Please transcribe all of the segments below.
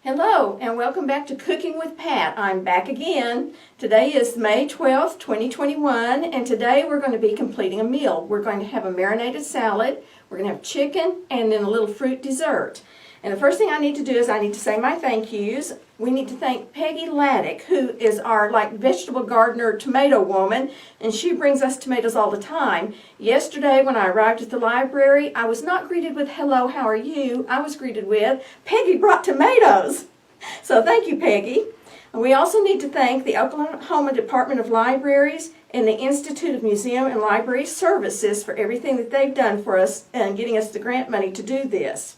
Hello and welcome back to Cooking with Pat. I'm back again. Today is May 12th, 2021, and today we're going to be completing a meal. We're going to have a marinated salad, we're going to have chicken, and then a little fruit dessert. And the first thing I need to do is I need to say my thank yous. We need to thank Peggy Laddick, who is our vegetable gardener tomato woman, and she brings us tomatoes all the time. Yesterday when I arrived at the library, I was not greeted with hello, how are you? I was greeted with Peggy brought tomatoes. So thank you, Peggy. And we also need to thank the Oklahoma Department of Libraries and the Institute of Museum and Library Services for everything that they've done for us and getting us the grant money to do this.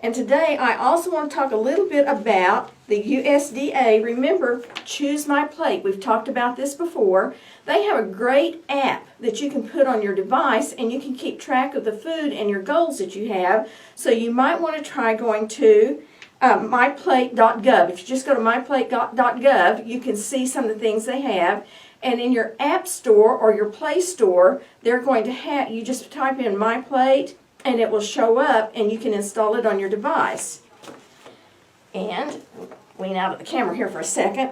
And today I also want to talk a little bit about the USDA. Remember, Choose My Plate. We've talked about this before. They have a great app that you can put on your device and you can keep track of the food and your goals that you have. So you might want to try going to myplate.gov. If you just go to myplate.gov, you can see some of the things they have. And in your app store or your Play Store, they're going to have, you just type in My Plate, and it will show up and you can install it on your device. And lean out of the camera here for a second.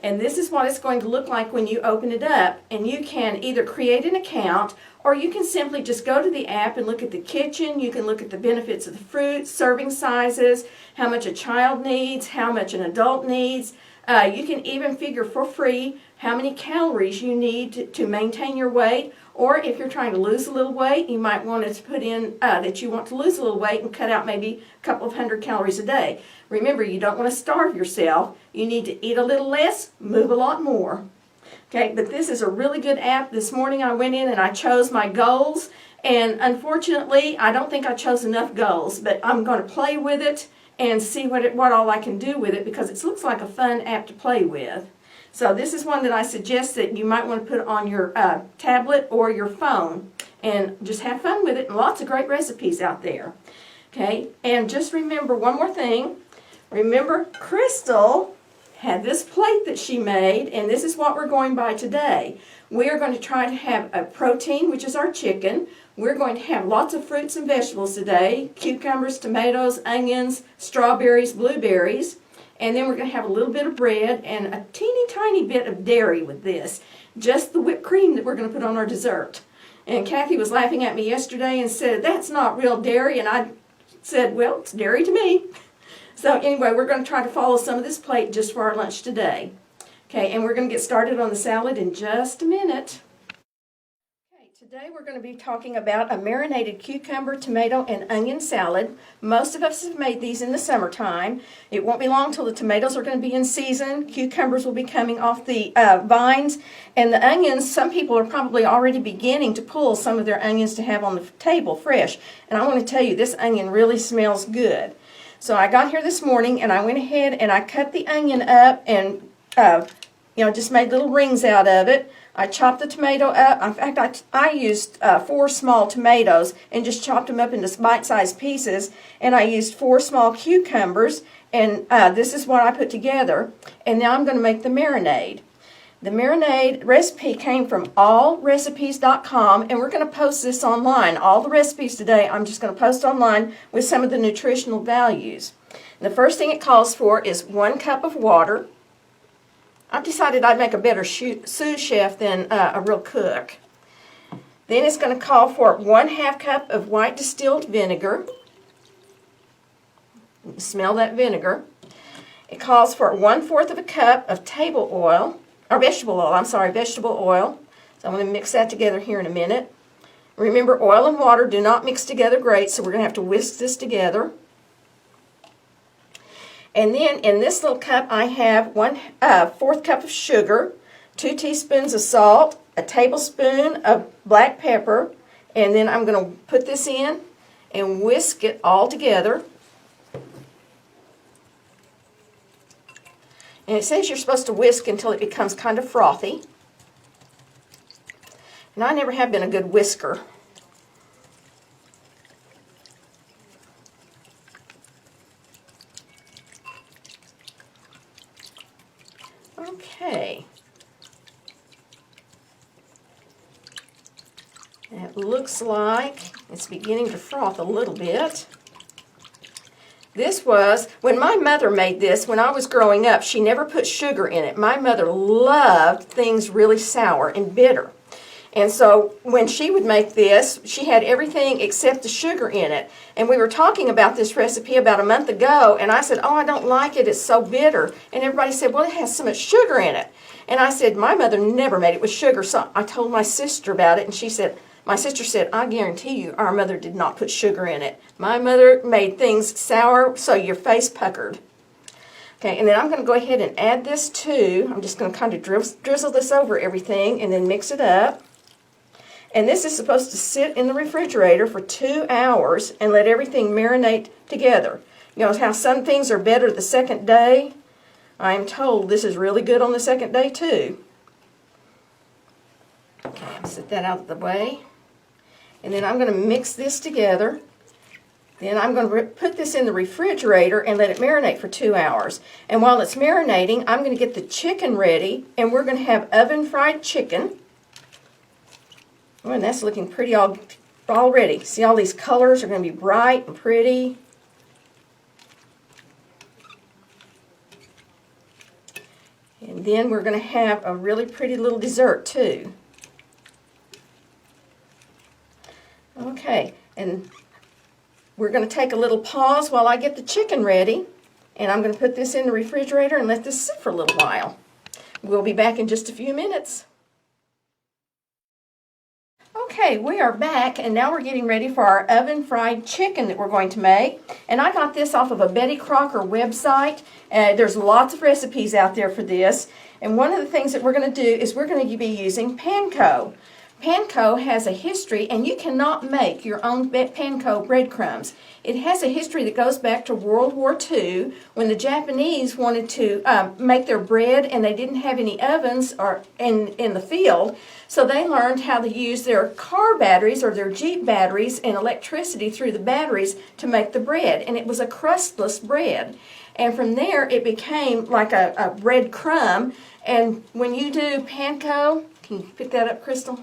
And this is what it's going to look like when you open it up. And you can either create an account or you can simply just go to the app and look at the kitchen. You can look at the benefits of the fruit, serving sizes, how much a child needs, how much an adult needs. You can even figure for free how many calories you need to maintain your weight. Or if you're trying to lose a little weight, you might want to put in that you want to lose a little weight and cut out maybe a couple of 100 calories a day. Remember, you don't want to starve yourself. You need to eat a little less, move a lot more. Okay, but this is a really good app. This morning I went in and I chose my goals. And unfortunately, I don't think I chose enough goals. But I'm going to play with it and see what all I can do with it because it looks like a fun app to play with. So this is one that I suggest that you might want to put on your tablet or your phone and just have fun with it, and lots of great recipes out there. Okay, and just remember one more thing. Remember, Crystal had this plate that she made, and this is what we're going by today. We are going to try to have a protein, which is our chicken. We're going to have lots of fruits and vegetables today, cucumbers, tomatoes, onions, strawberries, blueberries. And then we're going to have a little bit of bread and a teeny tiny bit of dairy with this. Just the whipped cream that we're going to put on our dessert. And Kathy was laughing at me yesterday and said, that's not real dairy. And I said, well, it's dairy to me. So anyway, we're going to try to follow some of this plate just for our lunch today. Okay, and we're going to get started on the salad in just a minute. Today we're going to be talking about a marinated cucumber, tomato, and onion salad. Most of us have made these in the summertime. It won't be long till the tomatoes are going to be in season. Cucumbers will be coming off the vines. And the onions, some people are probably already beginning to pull some of their onions to have on the table fresh. And I want to tell you, this onion really smells good. So I got here this morning and I went ahead and I cut the onion up and just made little rings out of it. I chopped the tomato up. In fact, I used 4 small tomatoes and just chopped them up into bite-sized pieces. And I used 4 small cucumbers. And this is what I put together. And now I'm going to make the marinade. The marinade recipe came from allrecipes.com. And we're going to post this online. All the recipes today I'm just going to post online with some of the nutritional values. And the first thing it calls for is 1 cup of water. I've decided I'd make a better sous chef than a real cook. Then it's going to call for 1/2 cup of white distilled vinegar. Smell that vinegar. It calls for 1/4 of a cup of vegetable oil. So I'm going to mix that together here in a minute. Remember, oil and water do not mix together great, so we're going to have to whisk this together. And then in this little cup I have 1/4 cup of sugar, 2 teaspoons of salt, a tablespoon of black pepper, and then I'm going to put this in and whisk it all together. And it says you're supposed to whisk until it becomes kind of frothy. And I never have been a good whisker. Okay. It looks like it's beginning to froth a little bit. This was, when my mother made this, when I was growing up, she never put sugar in it. My mother loved things really sour and bitter. And so when she would make this, she had everything except the sugar in it. And we were talking about this recipe about a month ago, and I said, oh, I don't like it, it's so bitter. And everybody said, well, it has so much sugar in it. And I said, my mother never made it with sugar. So I told my sister about it, and she said, my sister said, I guarantee you our mother did not put sugar in it. My mother made things sour so your face puckered. Okay, and then I'm going to go ahead and add this too. I'm just going to kind of drizzle this over everything and then mix it up. And this is supposed to sit in the refrigerator for 2 hours and let everything marinate together. You know how some things are better the second day? I am told this is really good on the second day too. Okay, I'll set that out of the way. And then I'm going to mix this together. Then I'm going to put this in the refrigerator and let it marinate for 2 hours. And while it's marinating, I'm going to get the chicken ready, and we're going to have oven fried chicken. Oh, and that's looking pretty already. See, all these colors are going to be bright and pretty. And then we're going to have a really pretty little dessert too. Okay, and we're going to take a little pause while I get the chicken ready. And I'm going to put this in the refrigerator and let this sit for a little while. We'll be back in just a few minutes. Okay, we are back, and now we're getting ready for our oven fried chicken that we're going to make. And I got this off of a Betty Crocker website. There's lots of recipes out there for this. And one of the things that we're going to do is we're going to be using panko. Panko has a history, and you cannot make your own panko breadcrumbs. It has a history that goes back to World War II, when the Japanese wanted to make their bread, and they didn't have any ovens or in the field, so they learned how to use their car batteries or their Jeep batteries and electricity through the batteries to make the bread, and it was a crustless bread. And from there, it became like a bread crumb. And when you do panko, can you pick that up, Crystal?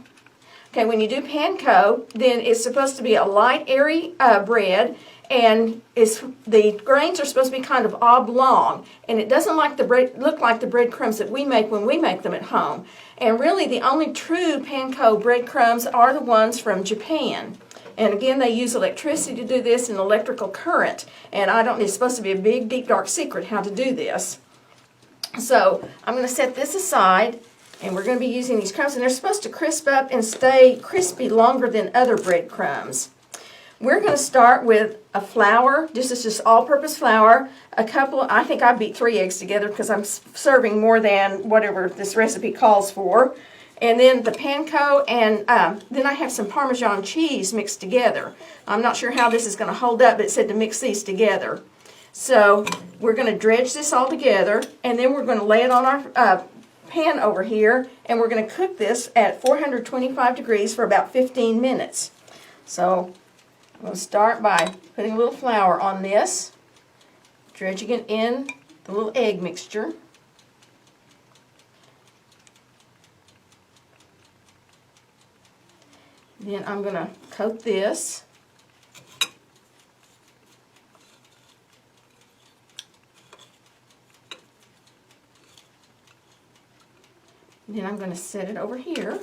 Okay, when you do panko, then it's supposed to be a light, airy bread, and the grains are supposed to be kind of oblong, and it doesn't look like the breadcrumbs that we make when we make them at home. And really, the only true panko breadcrumbs are the ones from Japan. And again, they use electricity to do this, and electrical current. And it's supposed to be a big, deep, dark secret how to do this. So I'm going to set this aside. And we're going to be using these crumbs, and they're supposed to crisp up and stay crispy longer than other breadcrumbs. We're going to start with a flour. This is just all-purpose flour. I think I beat 3 eggs together because I'm serving more than whatever this recipe calls for. And then the panko, and then I have some Parmesan cheese mixed together. I'm not sure how this is going to hold up, but it said to mix these together. So we're going to dredge this all together, and then we're going to lay it on our pan over here, and we're going to cook this at 425 degrees for about 15 minutes. So I'm going to start by putting a little flour on this, dredging it in the little egg mixture. Then I'm going to coat this. Then I'm going to set it over here.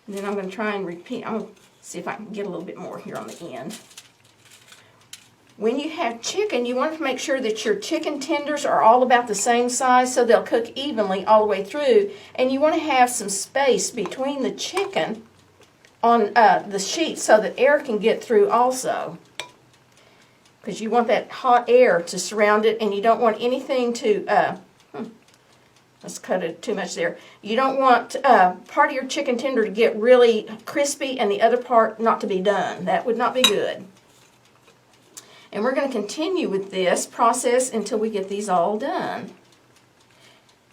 And then I'm going to try and repeat. I'm going to see if I can get a little bit more here on the end. When you have chicken, you want to make sure that your chicken tenders are all about the same size so they'll cook evenly all the way through. And you want to have some space between the chicken on the sheet so that air can get through also. Because you want that hot air to surround it, and you don't want anything to... Let's cut it too much there. You don't want part of your chicken tender to get really crispy and the other part not to be done. That would not be good. And we're going to continue with this process until we get these all done.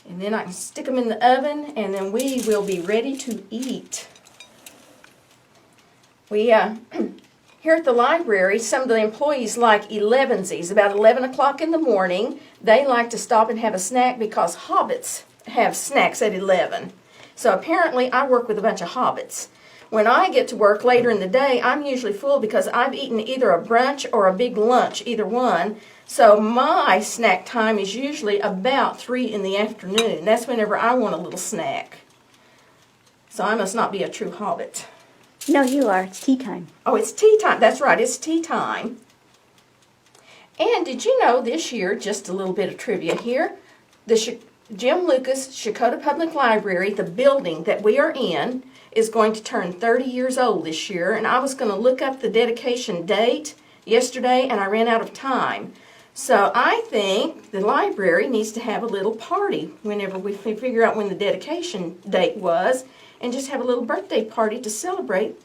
And then I can stick them in the oven, and then we will be ready to eat. We here at the library, some of the employees like 11sies. About 11 o'clock in the morning, they like to stop and have a snack because hobbits have snacks at 11. So apparently I work with a bunch of hobbits. When I get to work later in the day, I'm usually full because I've eaten either a brunch or a big lunch, either one. So my snack time is usually about 3 in the afternoon. That's whenever I want a little snack. So I must not be a true hobbit. No, you are. It's tea time. Oh, it's tea time. That's right, it's tea time. And did you know this year, just a little bit of trivia here, the Jim Lucas Shakota Public Library, the building that we are in, is going to turn 30 years old this year. And I was going to look up the dedication date yesterday, and I ran out of time. So I think the library needs to have a little party whenever we figure out when the dedication date was, and just have a little birthday party to celebrate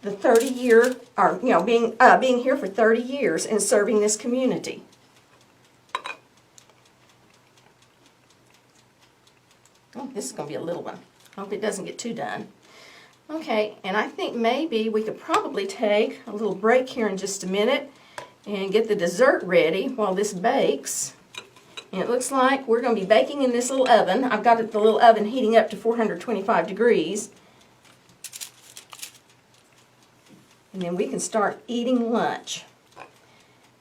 the 30-year, or being here for 30 years and serving this community. Oh, this is going to be a little one. I hope it doesn't get too done. Okay, and I think maybe we could probably take a little break here in just a minute and get the dessert ready while this bakes. And it looks like we're going to be baking in this little oven. I've got the little oven heating up to 425 degrees. And then we can start eating lunch.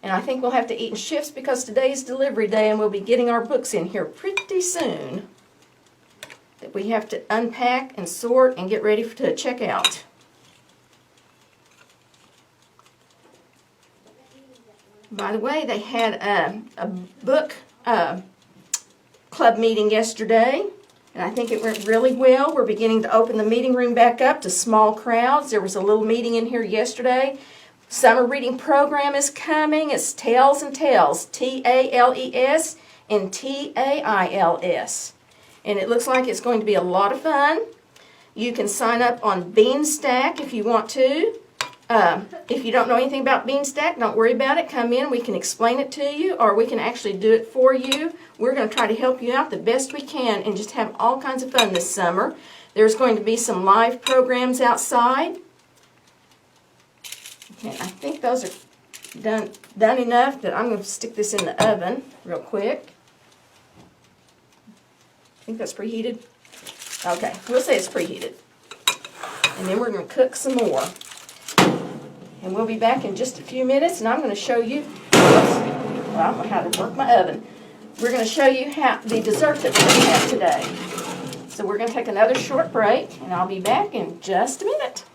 And I think we'll have to eat in shifts because today's delivery day and we'll be getting our books in here pretty soon that we have to unpack and sort and get ready to check out. By the way, they had a book club meeting yesterday, and I think it went really well. We're beginning to open the meeting room back up to small crowds. There was a little meeting in here yesterday. Summer reading program is coming. It's Tales and Tales, T-A-L-E-S and T-A-I-L-S. And it looks like it's going to be a lot of fun. You can sign up on Beanstack if you want to. If you don't know anything about Beanstack, don't worry about it. Come in, we can explain it to you, or we can actually do it for you. We're going to try to help you out the best we can and just have all kinds of fun this summer. There's going to be some live programs outside. Okay, I think those are done enough that I'm going to stick this in the oven real quick. I think that's preheated. Okay, we'll say it's preheated. And then we're going to cook some more. And we'll be back in just a few minutes, and I'm going to show you, well, I don't know how to work my oven. We're going to show you how the dessert that we're going to have today. So we're going to take another short break, and I'll be back in just a minute.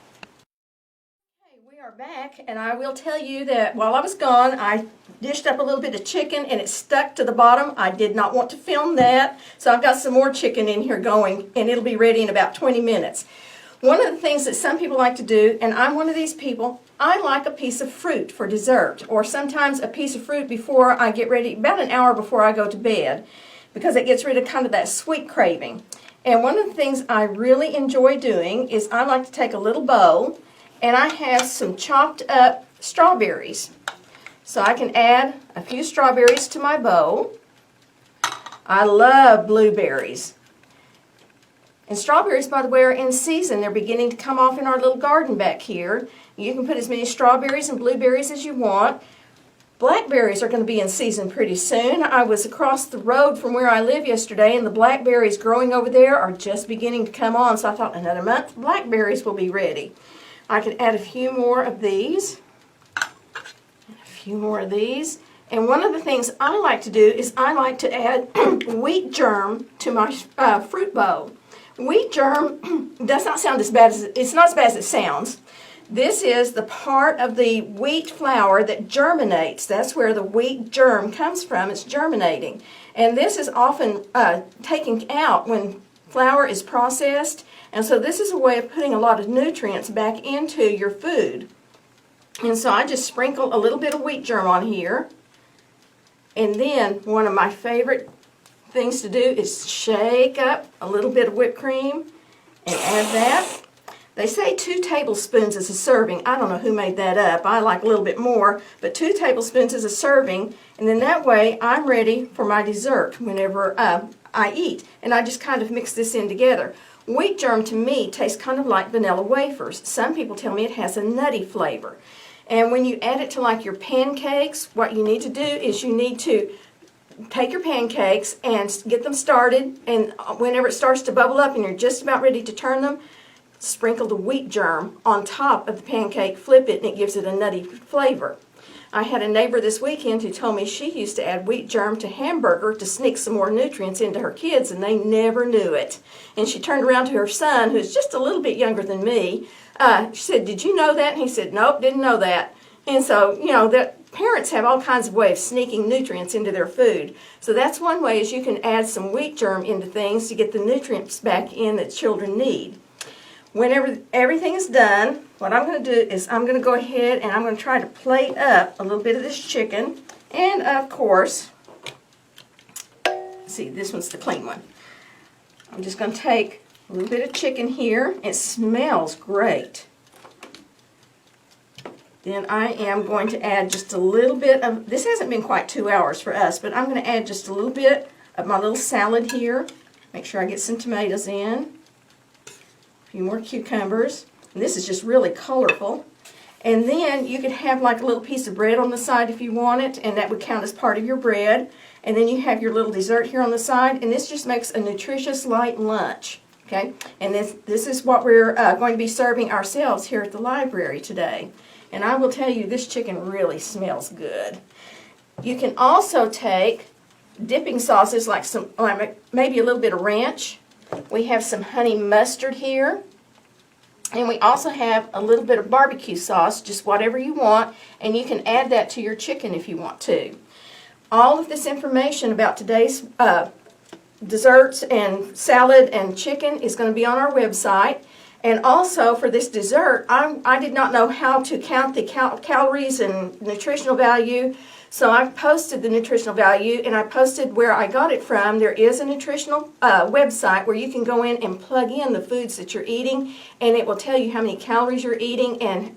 Okay, we are back, and I will tell you that while I was gone, I dished up a little bit of chicken, and it stuck to the bottom. I did not want to film that, so I've got some more chicken in here going, and it'll be ready in about 20 minutes. One of the things that some people like to do, and I'm one of these people, I like a piece of fruit for dessert, or sometimes a piece of fruit before I get ready, about an hour before I go to bed, because it gets rid of kind of that sweet craving. And one of the things I really enjoy doing is I like to take a little bowl, and I have some chopped up strawberries. So I can add a few strawberries to my bowl. I love blueberries. And strawberries, by the way, are in season. They're beginning to come off in our little garden back here. You can put as many strawberries and blueberries as you want. Blackberries are going to be in season pretty soon. I was across the road from where I live yesterday, and the blackberries growing over there are just beginning to come on. So I thought another month, blackberries will be ready. I can add a few more of these. A few more of these. And one of the things I like to do is I like to add wheat germ to my fruit bowl. Wheat germ does not sound as bad as it's not as bad as it sounds. This is the part of the wheat flour that germinates. That's where the wheat germ comes from. It's germinating. And this is often taken out when flour is processed. And so this is a way of putting a lot of nutrients back into your food. And so I just sprinkle a little bit of wheat germ on here. And then one of my favorite things to do is shake up a little bit of whipped cream and add that. They say 2 tablespoons is a serving. I don't know who made that up. I like a little bit more, but 2 tablespoons is a serving, and then that way I'm ready for my dessert whenever I eat. And I just kind of mix this in together. Wheat germ to me tastes kind of like vanilla wafers. Some people tell me it has a nutty flavor. And when you add it to like your pancakes, what you need to do is you need to take your pancakes and get them started, and whenever it starts to bubble up and you're just about ready to turn them, sprinkled a wheat germ on top of the pancake, flip it, and it gives it a nutty flavor. I had a neighbor this weekend who told me she used to add wheat germ to hamburger to sneak some more nutrients into her kids, and they never knew it. And she turned around to her son, who's just a little bit younger than me. She said, "Did you know that?" And he said, "Nope, didn't know that." And so, that parents have all kinds of ways of sneaking nutrients into their food. So that's one way, is you can add some wheat germ into things to get the nutrients back in that children need. Whenever everything is done, what I'm going to do is I'm going to go ahead and I'm going to try to plate up a little bit of this chicken. And of course, see, this one's the clean one. I'm just going to take a little bit of chicken here. It smells great. Then I am going to add just a little bit of, this hasn't been quite 2 hours for us, but I'm going to add just a little bit of my little salad here. Make sure I get some tomatoes in. A few more cucumbers. And this is just really colorful. And then you could have like a little piece of bread on the side if you want it, and that would count as part of your bread. And then you have your little dessert here on the side, and this just makes a nutritious light lunch. Okay? And this is what we're going to be serving ourselves here at the library today. And I will tell you, this chicken really smells good. You can also take dipping sauces like maybe a little bit of ranch. We have some honey mustard here. And we also have a little bit of barbecue sauce, just whatever you want. And you can add that to your chicken if you want to. All of this information about today's desserts and salad and chicken is going to be on our website. And also for this dessert, I did not know how to count the calories and nutritional value. So I posted the nutritional value, and I posted where I got it from. There is a nutritional website where you can go in and plug in the foods that you're eating, and it will tell you how many calories you're eating, and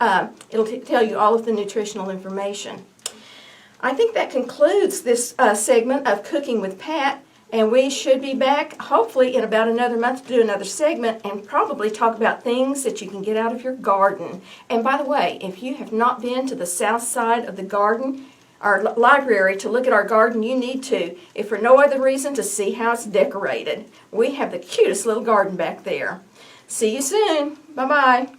it'll tell you all of the nutritional information. I think that concludes this segment of Cooking with Pat, and we should be back hopefully in about another month to do another segment and probably talk about things that you can get out of your garden. And by the way, if you have not been to the south side of the garden, our library, to look at our garden, you need to, if for no other reason, to see how it's decorated. We have the cutest little garden back there. See you soon. Bye-bye.